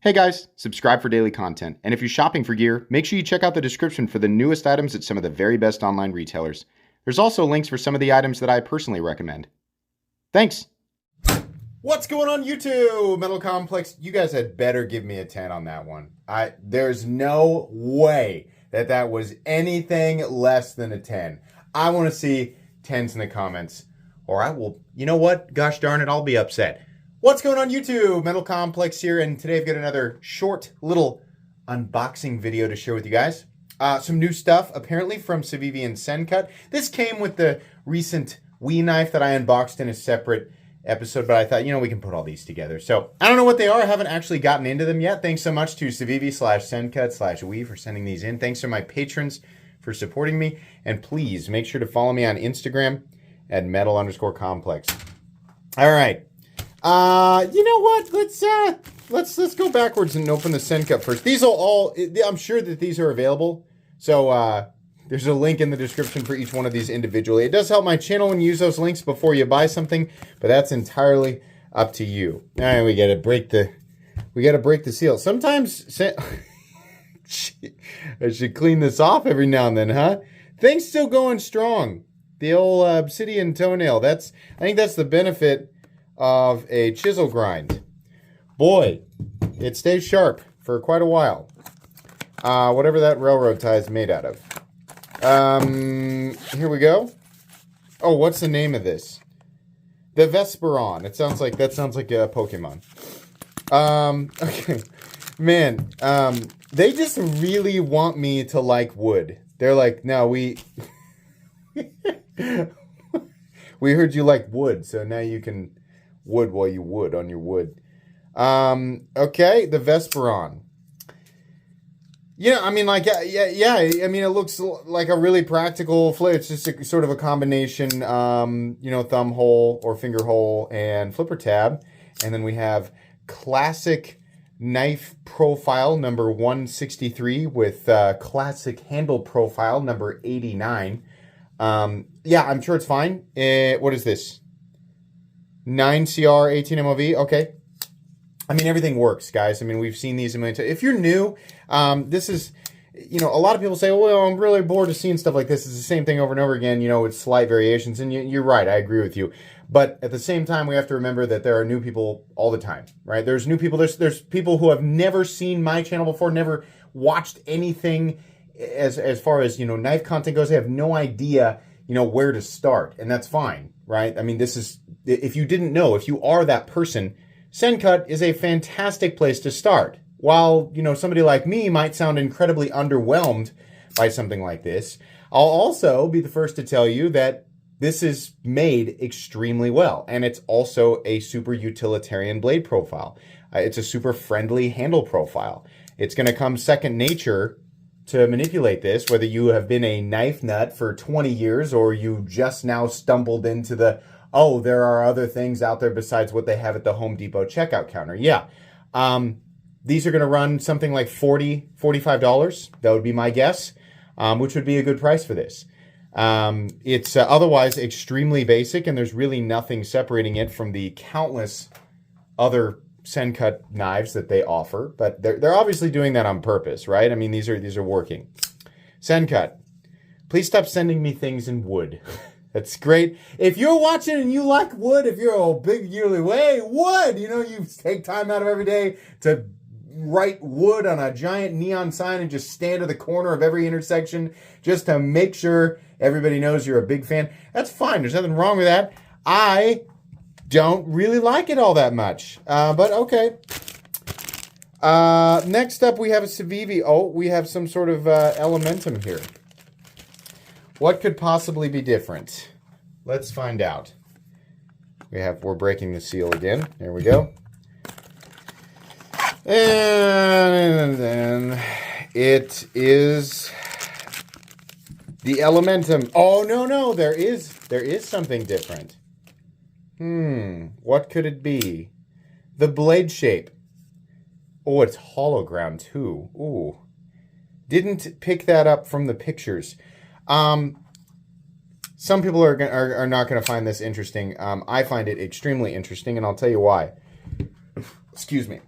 Hey guys, subscribe for daily content. And if you're shopping for gear, make sure you check out the description for the newest items at some of the very best online retailers. There's also links for some of the items that I personally recommend. Thanks! What's going on YouTube? Metal Complex, you guys had better give me a 10 on that one. There's no way that was anything less than a 10. I want to see 10s in the comments, or I will, you know what? Gosh darn it, I'll be upset. What's going on YouTube? Metal Complex here, and today I've got another short little unboxing video to share with you guys. Some new stuff, apparently from Civivi and Sencut. This came with the recent Wii knife that I unboxed in a separate episode, but I thought, you know, we can put all these together. So, I don't know what they are. I haven't actually gotten into them yet. Thanks so much to Civivi/Sencut/Wii for sending these in. Thanks to my patrons for supporting me. And please, make sure to follow me on Instagram at metal_complex. All right. You know what? Let's go backwards and open the Sencut first. These will all, I'm sure that these are available. So, there's a link in the description for each one of these individually. It does help my channel when you use those links before you buy something, but that's entirely up to you. All right, we gotta break the seal. Sometimes, I should clean this off every now and then, huh? Things still going strong. The old obsidian toenail. I think that's the benefit of a chisel grind. Boy, it stays sharp for quite a while. Whatever that railroad tie is made out of. Here we go. Oh, what's the name of this? The Vespiron. That sounds like a Pokemon. Okay. Man, they just really want me to like wood. They're like, no, we heard you like wood, so now you can wood while you wood on your wood. Okay, the Vespiron. Yeah, I mean, I mean, it looks like a really practical flip. It's just sort of a combination, you know, thumb hole or finger hole and flipper tab. And then we have classic knife profile number 163 with classic handle profile number 89. Yeah, I'm sure it's fine. What is this? 9CR 18 MOV. Okay. I mean, everything works, guys. I mean, we've seen these a million times. If you're new, this is, you know, a lot of people say, well, I'm really bored of seeing stuff like this. It's the same thing over and over again, you know, with slight variations. And you're right. I agree with you. But at the same time, we have to remember that there are new people all the time, right? There's new people. There's people who have never seen my channel before, never watched anything as far as, you know, knife content goes. They have no idea, you know, where to start. And that's fine, right? I mean, this is, if you didn't know, if you are that person, Sencut is a fantastic place to start. While, you know, somebody like me might sound incredibly underwhelmed by something like this, I'll also be the first to tell you that this is made extremely well. And it's also a super utilitarian blade profile. It's a super friendly handle profile. It's going to come second nature to manipulate this, whether you have been a knife nut for 20 years or you just now stumbled into the, oh, there are other things out there besides what they have at the Home Depot checkout counter. Yeah. These are going to run something like $40, $45. That would be my guess, which would be a good price for this. It's otherwise extremely basic, and there's really nothing separating it from the countless other Sencut knives that they offer. But they're obviously doing that on purpose, right? I mean, these are working. Sencut, please stop sending me things in wood. That's great. If you're watching and you like wood, if you're a big yearly way, wood, you know, you take time out of every day to write wood on a giant neon sign and just stand at the corner of every intersection just to make sure everybody knows you're a big fan. That's fine. There's nothing wrong with that. I don't really like it all that much, but okay. Next up, we have a Civivi. Oh, we have some sort of Elementum here. What could possibly be different? Let's find out. We're breaking the seal again. There we go. And then it is the Elementum. Oh, no, there is something different. What could it be? The blade shape. Oh, it's hollow ground too. Ooh. Didn't pick that up from the pictures. Some people are not going to find this interesting. I find it extremely interesting, and I'll tell you why. Excuse me.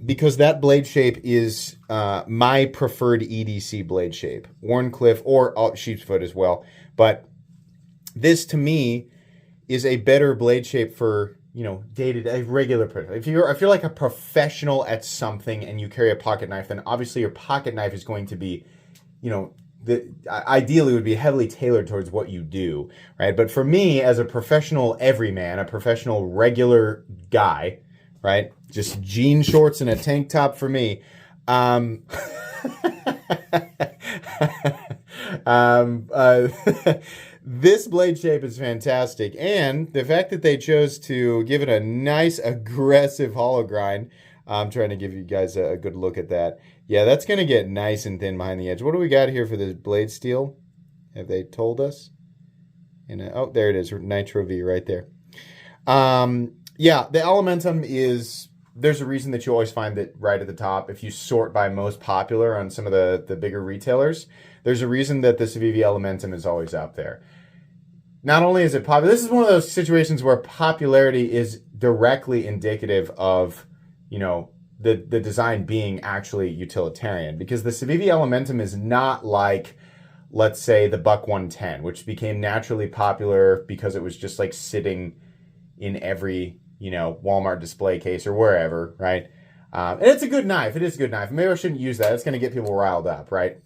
because that blade shape is my preferred EDC blade shape. Wharncliffe or sheepsfoot as well. But this, to me, is a better blade shape for, day-to-day, regular person. If you're like a professional at something and you carry a pocket knife, then obviously your pocket knife is going to be, ideally would be heavily tailored towards what you do, right? But for me, as a professional everyman, a professional regular guy, right? Just jean shorts and a tank top for me. This blade shape is fantastic, and the fact that they chose to give it a nice aggressive hollow grind, I'm trying to give you guys a good look at that. Yeah, that's going to get nice and thin behind the edge. What do we got here for this blade steel? Have they told us? Oh, there it is, Nitro V right there. Yeah, the Elementum is, there's a reason that you always find that right at the top, if you sort by most popular on some of the bigger retailers, there's a reason that the Civivi Elementum is always up there. Not only is it popular, this is one of those situations where popularity is directly indicative of, the design being actually utilitarian. Because the Civivi Elementum is not like, let's say, the Buck 110, which became naturally popular because it was just like sitting in every, Walmart display case or wherever, right? And it's a good knife. It is a good knife. Maybe I shouldn't use that. It's going to get people riled up, right?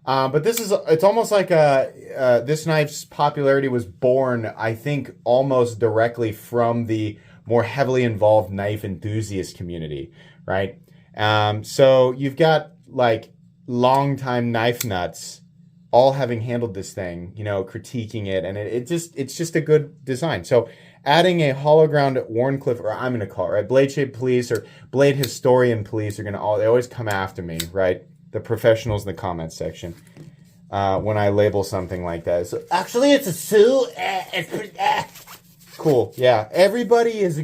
But it's almost like this knife's popularity was born, I think, almost directly from the more heavily involved knife enthusiast community, right? So you've got like longtime knife nuts all having handled this thing, critiquing it, and it's just a good design. So adding a hollow ground Wharncliffe, or I'm going to call it, right, blade shape police or blade historian police they always come after me, right? The professionals in the comments section when I label something like that. So actually, it's a Sue. Cool. Yeah. Everybody is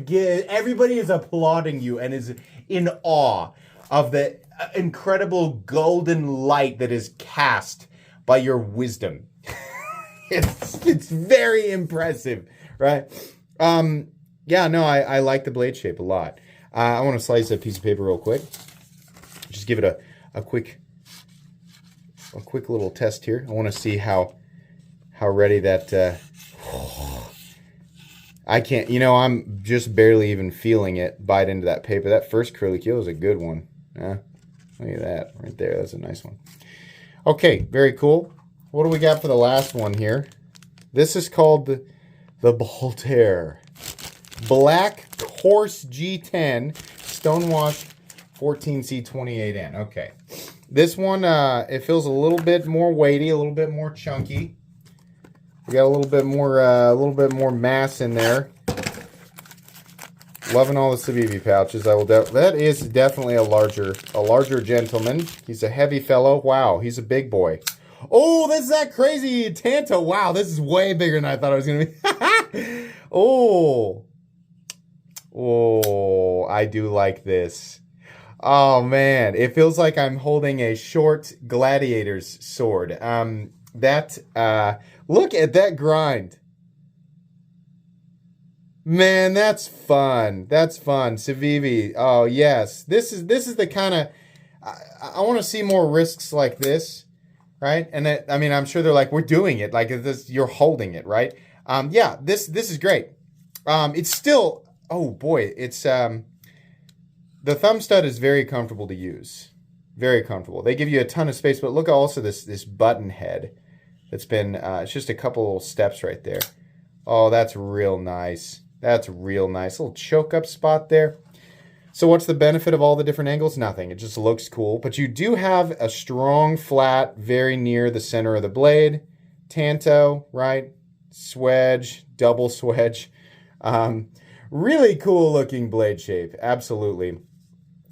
applauding you and is in awe of the incredible golden light that is cast by your wisdom. It's very impressive, right? Yeah. No, I like the blade shape a lot. I want to slice a piece of paper real quick. Just give it a quick little test here. I want to see how ready that I can't, I'm just barely even feeling it bite into that paper. That first curly keel is a good one. Look at that right there. That's a nice one. Okay, very cool. What do we got for the last one here? This is called the Voltair Black Coarse G10 Stonewash 14C28N. Okay. This one, it feels a little bit more weighty, a little bit more chunky. We got a little bit more mass in there. Loving all the Civivi pouches. That is definitely a larger gentleman. He's a heavy fellow. Wow, he's a big boy. Oh, this is that crazy Tanto. Wow, this is way bigger than I thought it was going to be. Oh, I do like this. Oh man, it feels like I'm holding a short gladiator's sword. Look at that grind. Man, that's fun. That's fun. Civivi. Oh yes, this is the kind of I want to see more risks like this, right? And I'm sure they're like, we're doing it. Like this, you're holding it, right? Yeah, this is great. It's still, oh boy, it's the thumb stud is very comfortable to use. Very comfortable. They give you a ton of space, but look also this button head that's been, it's just a couple little steps right there. Oh, that's real nice. That's real nice. Little choke up spot there. So what's the benefit of all the different angles? Nothing. It just looks cool. But you do have a strong flat very near the center of the blade. Tanto, right? Swedge, double swedge. Really cool looking blade shape. Absolutely.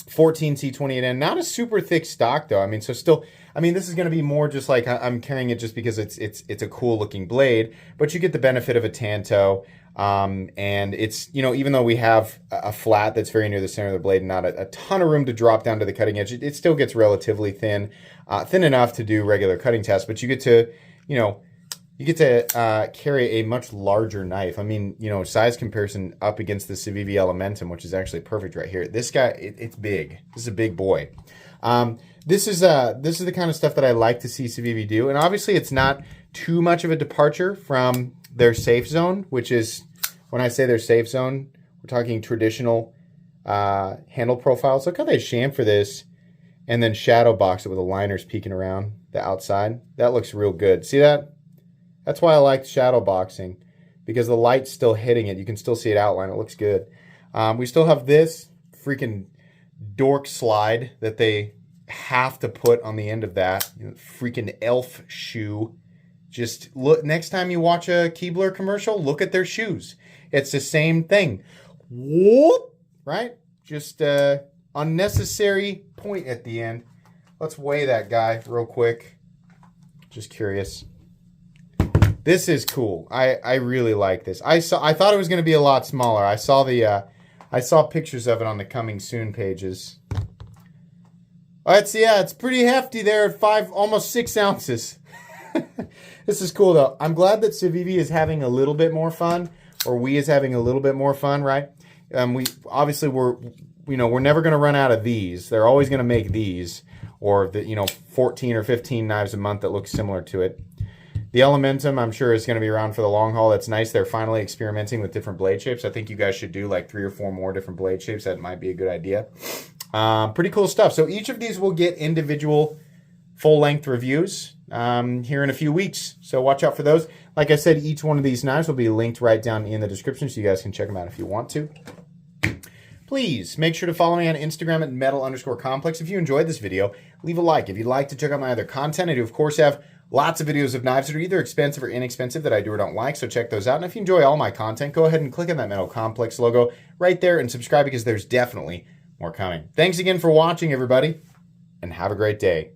14C28N. Not a super thick stock though. So still, this is going to be more just like I'm carrying it just because it's a cool looking blade, but you get the benefit of a Tanto. And it's, even though we have a flat that's very near the center of the blade and not a ton of room to drop down to the cutting edge, it still gets relatively thin, thin enough to do regular cutting tests, but you get to, you get to carry a much larger knife. I mean, you know, size comparison up against the Civivi Elementum, which is actually perfect right here. This guy, it's big. This is a big boy. This is the kind of stuff that I like to see Civivi do. And obviously it's not too much of a departure from their safe zone, which is, when I say their safe zone, we're talking traditional handle profiles. Look how they chamfer this and then shadow box it with the liners peeking around the outside. That looks real good. See that? That's why I like shadow boxing, because the light's still hitting it. You can still see it outline. It looks good. We still have this freaking dork slide that they have to put on the end of that. You know, freaking elf shoe. Just look, next time you watch a Keebler commercial, look at their shoes. It's the same thing. Whoop, right? Just unnecessary point at the end. Let's weigh that guy real quick. Just curious. This is cool. I really like this. I thought it was going to be a lot smaller. I saw pictures of it on the coming soon pages. It's pretty hefty there at almost 6 ounces. This is cool though. I'm glad that Civivi is having a little bit more fun, or we is having a little bit more fun, right? We're never going to run out of these. They're always going to make these, or 14 or 15 knives a month that look similar to it. The Elementum, I'm sure, is going to be around for the long haul. That's nice. They're finally experimenting with different blade shapes. I think you guys should do like 3 or 4 more different blade shapes. That might be a good idea. Pretty cool stuff. So each of these will get individual full-length reviews here in a few weeks. So watch out for those. Like I said, each one of these knives will be linked right down in the description, so you guys can check them out if you want to. Please make sure to follow me on Instagram at metal_complex. If you enjoyed this video, leave a like. If you'd like to check out my other content, I do, of course, have lots of videos of knives that are either expensive or inexpensive that I do or don't like, so check those out. And if you enjoy all my content, go ahead and click on that Metal Complex logo right there and subscribe, because there's definitely more coming. Thanks again for watching, everybody, and have a great day.